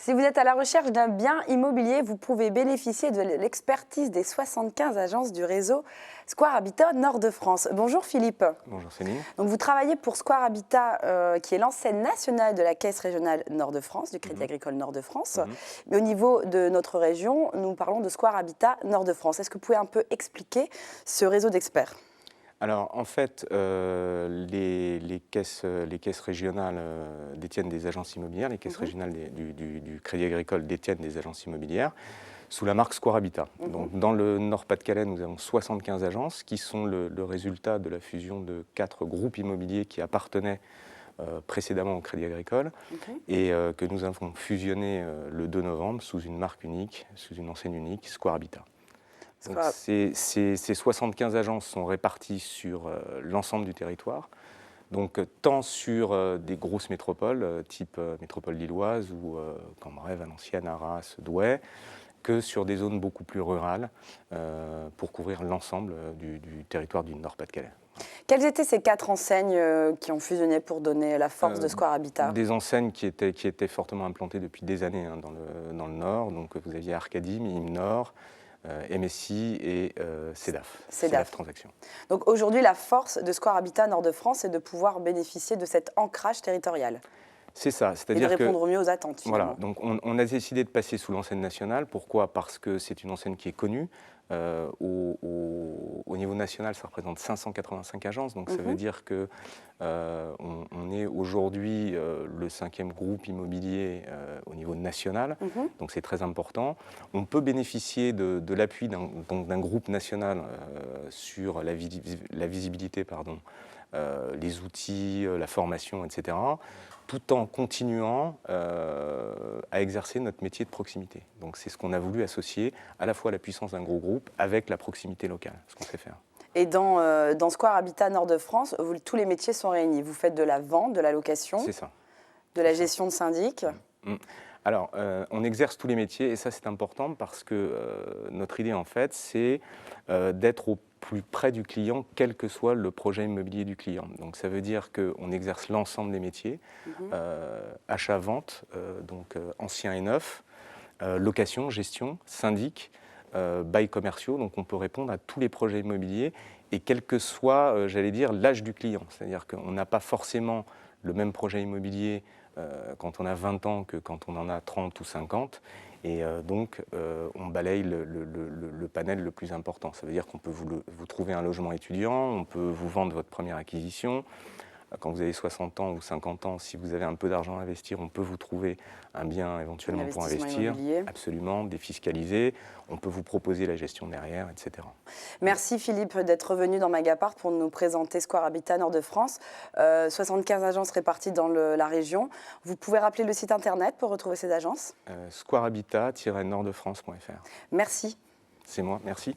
Si vous êtes à la recherche d'un bien immobilier, vous pouvez bénéficier de l'expertise des 75 agences du réseau Square Habitat Nord-de-France. Bonjour Philippe. Bonjour Céline. Donc vous travaillez pour Square Habitat, qui est l'enseigne nationale de la Caisse régionale Nord-de-France, du Crédit Agricole Nord-de-France. Mais au niveau de notre région, nous parlons de Square Habitat Nord-de-France. Est-ce que vous pouvez un peu expliquer ce réseau d'experts ? Alors en fait, les caisses régionales détiennent des agences immobilières, les caisses régionales du Crédit Agricole détiennent des agences immobilières sous la marque Square Habitat. Donc, dans le Nord-Pas-de-Calais, nous avons 75 agences qui sont le résultat de la fusion de 4 groupes immobiliers qui appartenaient précédemment au Crédit Agricole et que nous avons fusionné le 2 novembre sous une marque unique, sous une enseigne unique, Square Habitat. Donc, ces 75 agences sont réparties sur l'ensemble du territoire, donc tant sur des grosses métropoles, type métropole lilloise ou Cambrai, Valenciennes, Arras, Douai, que sur des zones beaucoup plus rurales pour couvrir l'ensemble du territoire du Nord-Pas-de-Calais. Quelles étaient ces 4 enseignes qui ont fusionné pour donner la force de Square Habitat ? Des enseignes qui étaient fortement implantées depuis des années dans le Nord. Donc vous aviez Arcadie, Minim Nord, MSI et CEDAF Transactions. Donc aujourd'hui, la force de Square Habitat Nord-de-France, c'est de pouvoir bénéficier de cet ancrage territorial. C'est ça, c'est-à-dire que... Et de répondre mieux aux attentes, finalement. Voilà, donc on a décidé de passer sous l'enseigne nationale. Pourquoi ? Parce que c'est une enseigne qui est connue. Au niveau national, ça représente 585 agences, donc ça veut dire qu'on est aujourd'hui le 5e groupe immobilier au niveau national, donc c'est très important. On peut bénéficier de l'appui d'un groupe national sur la visibilité, les outils, la formation, etc., tout en continuant à exercer notre métier de proximité. Donc c'est ce qu'on a voulu associer à la fois la puissance d'un gros groupe avec la proximité locale, ce qu'on sait faire. Et dans Square Habitat Nord-de-France, tous les métiers sont réunis. Vous faites de la vente, de la location, de la gestion de syndic. Alors, on exerce tous les métiers et ça c'est important parce que notre idée en fait c'est d'être au plus près du client, quel que soit le projet immobilier du client. Donc ça veut dire qu'on exerce l'ensemble des métiers, achat-vente, donc ancien et neuf, location, gestion, syndic, bails commerciaux, donc on peut répondre à tous les projets immobiliers et quel que soit, j'allais dire, l'âge du client. C'est-à-dire qu'on n'a pas forcément le même projet immobilier quand on a 20 ans que quand on en a 30 ou 50. Et donc, on balaye le panel le plus important. Ça veut dire qu'on peut vous trouver un logement étudiant, on peut vous vendre votre première acquisition. Quand vous avez 60 ans ou 50 ans, si vous avez un peu d'argent à investir, on peut vous trouver un bien éventuellement pour investir. Immobilier. Absolument, défiscalisé. On peut vous proposer la gestion derrière, etc. Merci Philippe d'être venu dans Mediapart pour nous présenter Square Habitat Nord-de-France. 75 agences réparties dans la région. Vous pouvez rappeler le site internet pour retrouver ces agences ? Squarehabitat-nordefrance.fr. Merci. C'est moi, merci.